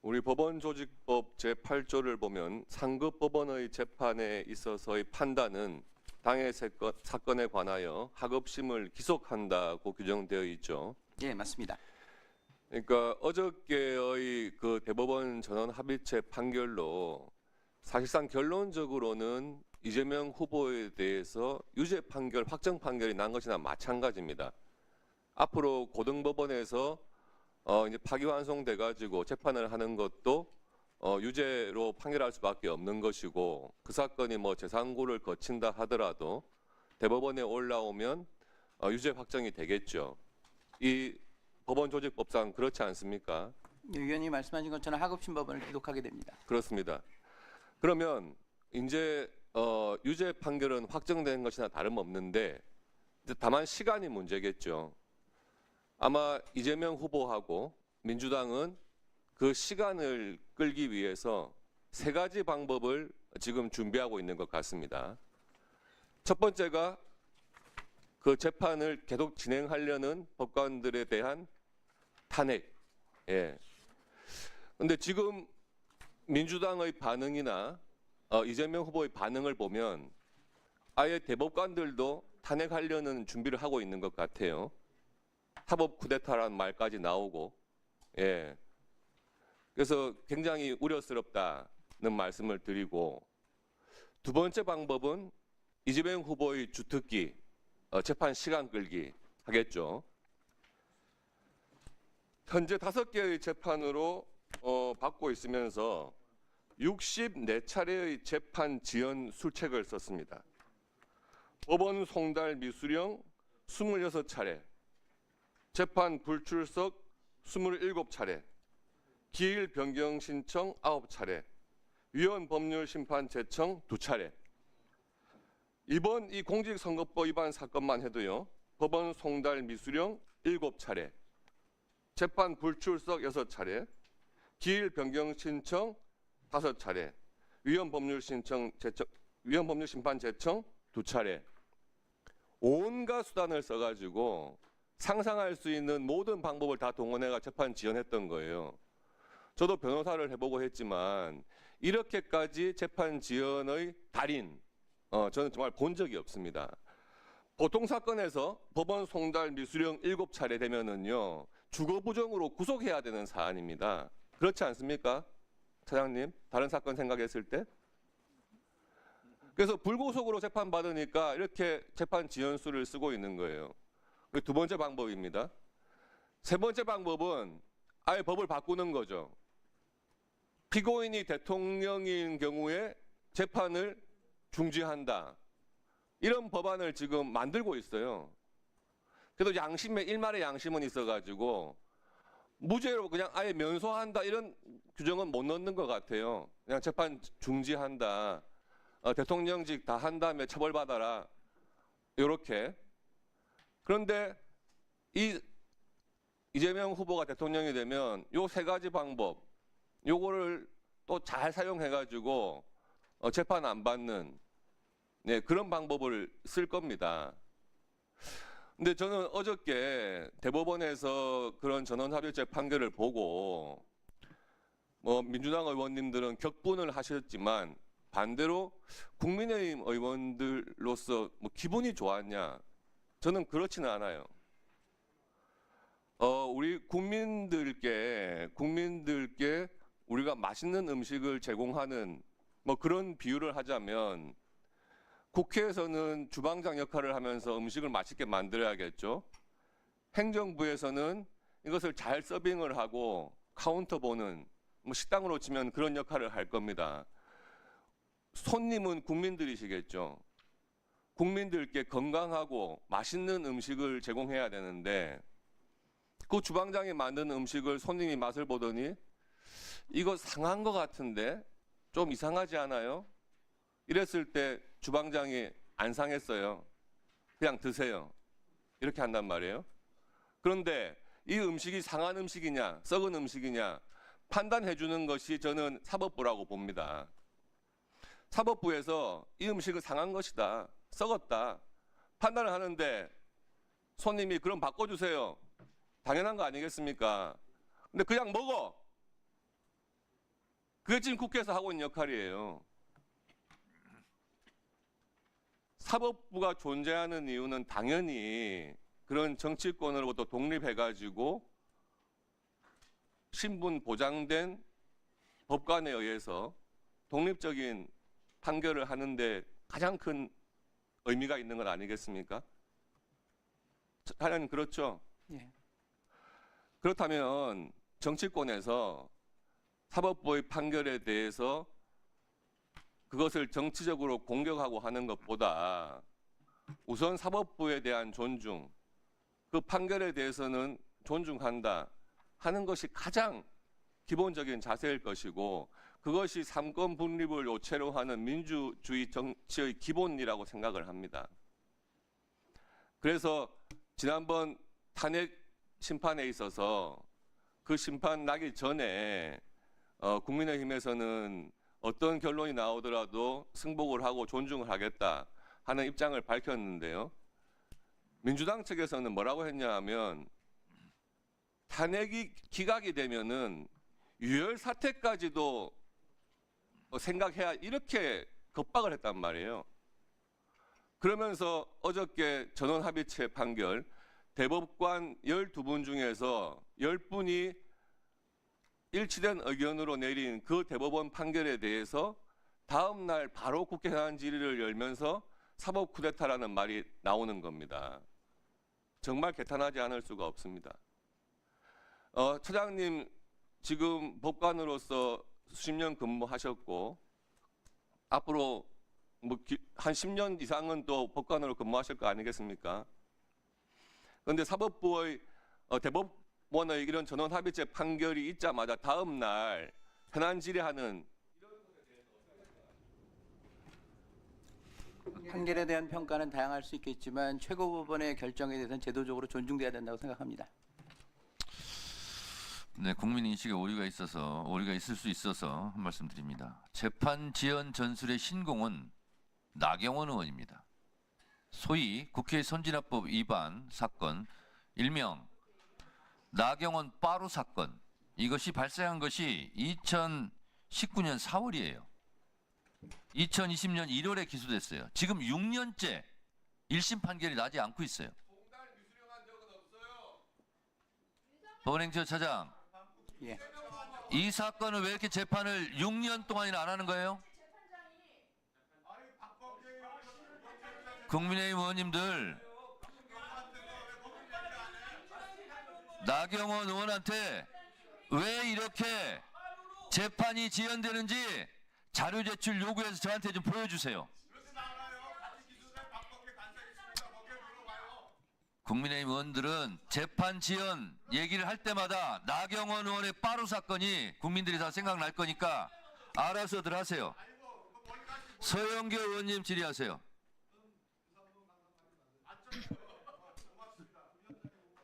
우리 법원조직법 제8조를 보면 상급 법원의 재판에 있어서의 판단은 당해 사건에 관하여 하급심을 기속한다고 규정되어 있죠. 예, 맞습니다. 그러니까 어저께의 그 대법원 전원 합의체 판결로 사실상 결론적으로는 이재명 후보에 대해서 유죄 판결, 확정 판결이 난 것이나 마찬가지입니다. 앞으로 고등법원에서 이제 파기환송돼 가지고 재판을 하는 것도 유죄로 판결할 수밖에 없는 것이고, 그 사건이 뭐 재상고를 거친다 하더라도 대법원에 올라오면 유죄 확정이 되겠죠. 이 법원조직법상 그렇지 않습니까? 의원님 말씀하신 것처럼 하급심 법원을 기록하게 됩니다. 그렇습니다. 그러면 이제 유죄 판결은 확정된 것이나 다름없는데 다만 시간이 문제겠죠. 아마 이재명 후보하고 민주당은 그 시간을 끌기 위해서 세 가지 방법을 지금 준비하고 있는 것 같습니다. 첫 번째가 그 재판을 계속 진행하려는 법관들에 대한 탄핵. 예. 근데 지금 민주당의 반응이나 이재명 후보의 반응을 보면 아예 대법관들도 탄핵하려는 준비를 하고 있는 것 같아요. 사법 쿠데타라는 말까지 나오고, 예. 그래서 굉장히 우려스럽다는 말씀을 드리고, 두 번째 방법은 이재명 후보의 주특기, 재판 시간 끌기 하겠죠. 현재 5개의 재판으로 받고 있으면서 64차례의 재판 지연 술책을 썼습니다. 법원 송달 미수령 26차례, 재판 불출석 27차례, 기일 변경 신청 9차례, 위헌 법률 심판 제청 2차례. 이번 이 공직선거법 위반 사건만 해도요, 법원 송달 미수령 7차례, 재판 불출석 6차례, 기일 변경 신청 5차례, 위헌 법률 심판 제청 2차례. 온갖 수단을 써가지고 상상할 수 있는 모든 방법을 다 동원해가 재판 지연했던 거예요. 저도 변호사를 해보고 했지만 이렇게까지 재판 지연의 달인, 저는 정말 본 적이 없습니다. 보통 사건에서 법원 송달 미수령 7차례 되면은요, 주거 부정으로 구속해야 되는 사안입니다. 그렇지 않습니까? 차장님, 다른 사건 생각했을 때? 그래서 불구속으로 재판받으니까 이렇게 재판 지연수를 쓰고 있는 거예요. 두 번째 방법입니다. 세 번째 방법은 아예 법을 바꾸는 거죠. 피고인이 대통령인 경우에 재판을 중지한다. 이런 법안을 지금 만들고 있어요. 그래도 일말의 양심은 있어가지고 무죄로 그냥 아예 면소한다 이런 규정은 못 넣는 것 같아요. 그냥 재판 중지한다. 대통령직 다 한 다음에 처벌받아라. 이렇게. 그런데 이재명 후보가 대통령이 되면 요 세 가지 방법, 요거를 또 잘 사용해가지고 재판 안 받는, 네, 그런 방법을 쓸 겁니다. 근데 저는 어저께 대법원에서 그런 전원합의체 판결을 보고 민주당 의원님들은 격분을 하셨지만 반대로 국민의힘 의원들로서 기분이 좋았냐? 저는 그렇지는 않아요. 우리 국민들께 우리가 맛있는 음식을 제공하는 그런 비유를 하자면 국회에서는 주방장 역할을 하면서 음식을 맛있게 만들어야겠죠. 행정부에서는 이것을 잘 서빙을 하고 카운터 보는, 식당으로 치면 그런 역할을 할 겁니다. 손님은 국민들이시겠죠. 국민들께 건강하고 맛있는 음식을 제공해야 되는데 그 주방장이 만든 음식을 손님이 맛을 보더니 이거 상한 것 같은데 좀 이상하지 않아요? 이랬을 때 주방장이 안 상했어요. 그냥 드세요. 이렇게 한단 말이에요. 그런데 이 음식이 상한 음식이냐 썩은 음식이냐 판단해 주는 것이 저는 사법부라고 봅니다. 사법부에서 이 음식은 상한 것이다, 썩었다 판단을 하는데 손님이 그럼 바꿔주세요. 당연한 거 아니겠습니까? 근데 그냥 먹어. 그게 지금 국회에서 하고 있는 역할이에요. 사법부가 존재하는 이유는 당연히 그런 정치권으로부터 독립해가지고 신분 보장된 법관에 의해서 독립적인 판결을 하는데 가장 큰 의미가 있는 건 아니겠습니까? 하나님 그렇죠? 예. 그렇다면 정치권에서 사법부의 판결에 대해서 그것을 정치적으로 공격하고 하는 것보다 우선 사법부에 대한 존중, 그 판결에 대해서는 존중한다 하는 것이 가장 기본적인 자세일 것이고 그것이 삼권 분립을 요체로 하는 민주주의 정치의 기본이라고 생각을 합니다. 그래서 지난번 탄핵 심판에 있어서 그 심판 나기 전에 국민의힘에서는 어떤 결론이 나오더라도 승복을 하고 존중을 하겠다 하는 입장을 밝혔는데요. 민주당 측에서는 뭐라고 했냐 하면 탄핵이 기각이 되면은 유혈 사태까지도 생각해야 이렇게 겁박을 했단 말이에요. 그러면서 어저께 전원합의체 판결 대법관 12분 중에서 10분이 일치된 의견으로 내린 그 대법원 판결에 대해서 다음 날 바로 국회 현안 질의를 열면서 사법 쿠데타라는 말이 나오는 겁니다. 정말 개탄하지 않을 수가 없습니다. 처장님 지금 법관으로서 수십 년 근무하셨고 앞으로 한 10년 이상은 또 법관으로 근무하실 거 아니겠습니까? 그런데 사법부의 대법원의 이런 전원합의체 판결이 있자마자 다음 날 현안 질의하는 판결에 대한 평가는 다양할 수 있겠지만 최고법원의 결정에 대해서는 제도적으로 존중돼야 된다고 생각합니다. 네, 국민 인식에 오류가 있을 수 있어서 한 말씀 드립니다. 재판 지연 전술의 신공은 나경원 의원입니다. 소위 국회 선진화법 위반 사건, 일명 나경원 빠루 사건, 이것이 발생한 것이 2019년 4월이에요. 2020년 1월에 기소됐어요. 지금 6년째 1심 판결이 나지 않고 있어요. 법원행정 차장, 예. 이 사건을 왜 이렇게 재판을 6년 동안이나 안 하는 거예요? 국민의힘 의원님들, 나경원 의원한테 왜 이렇게 재판이 지연되는지 자료 제출 요구해서 저한테 좀 보여주세요. 국민의힘 의원들은 재판 지연 얘기를 할 때마다 나경원 의원의 빠루 사건이 국민들이 다 생각날 거니까 알아서들 하세요. 서영교 의원님 질의하세요.